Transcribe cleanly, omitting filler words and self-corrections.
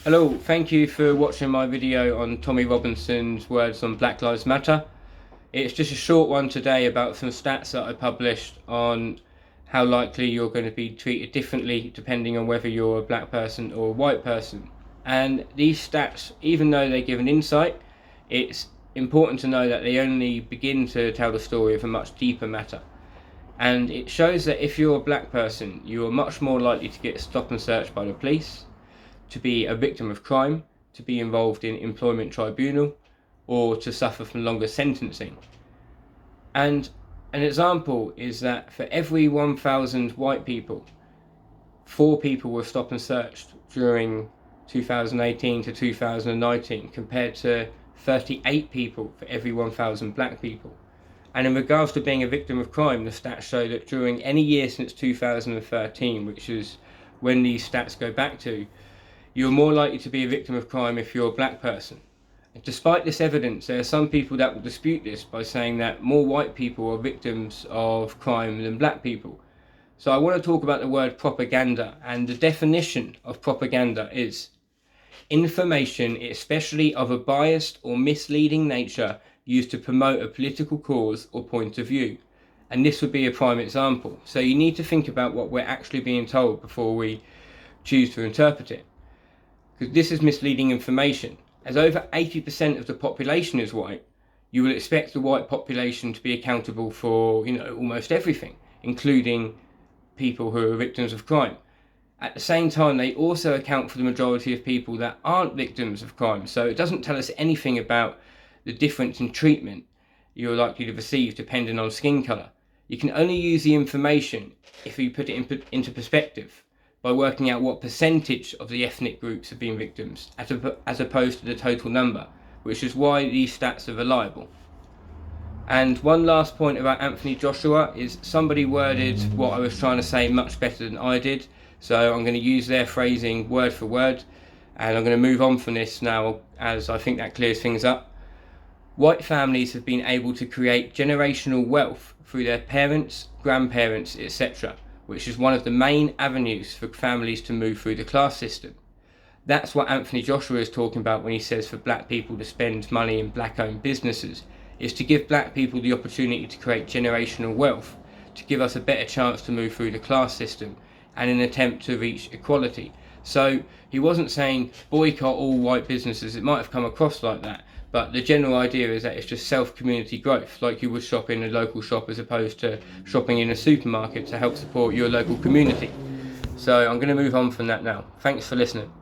Hello, thank you for watching my video on Tommy Robinson's words on Black Lives Matter. It's just a short one today about some stats that I published on how likely you're going to be treated differently depending on whether you're a black person or a white person. And these stats, even though they give an insight, it's important to know that they only begin to tell the story of a much deeper matter. And it shows that if you're a black person, you are much more likely to get stopped and searched by the police, to be a victim of crime, to be involved in employment tribunal, or to suffer from longer sentencing. And an example is that for every 1,000 white people, 4 people were stopped and searched during 2018 to 2019, compared to 38 people for every 1,000 black people. And in regards to being a victim of crime, the stats show that during any year since 2013, which is when these stats go back to, you're more likely to be a victim of crime if you're a black person. And despite this evidence, there are some people that will dispute this by saying that more white people are victims of crime than black people. So I want to talk about the word propaganda, and the definition of propaganda is information, especially of a biased or misleading nature, used to promote a political cause or point of view. And this would be a prime example. So you need to think about what we're actually being told before we choose to interpret it, because this is misleading information. As over 80% of the population is white, you will expect the white population to be accountable for, almost everything, including people who are victims of crime. At the same time, they also account for the majority of people that aren't victims of crime. So it doesn't tell us anything about the difference in treatment you're likely to receive depending on skin colour. You can only use the information if you put it into perspective, by working out what percentage of the ethnic groups have been victims, as opposed to the total number, which is why these stats are reliable. And one last point about Anthony Joshua is somebody worded what I was trying to say much better than I did, so I'm going to use their phrasing word for word, and I'm going to move on from this now, as I think that clears things up. White families have been able to create generational wealth through their parents, grandparents, etc., which is one of the main avenues for families to move through the class system. That's what Anthony Joshua is talking about when he says for black people to spend money in black-owned businesses, is to give black people the opportunity to create generational wealth, to give us a better chance to move through the class system, and an attempt to reach equality. So he wasn't saying boycott all white businesses. It might have come across like that, but the general idea is that it's just self-community growth, like you would shop in a local shop as opposed to shopping in a supermarket to help support your local community. So I'm going to move on from that now. Thanks for listening.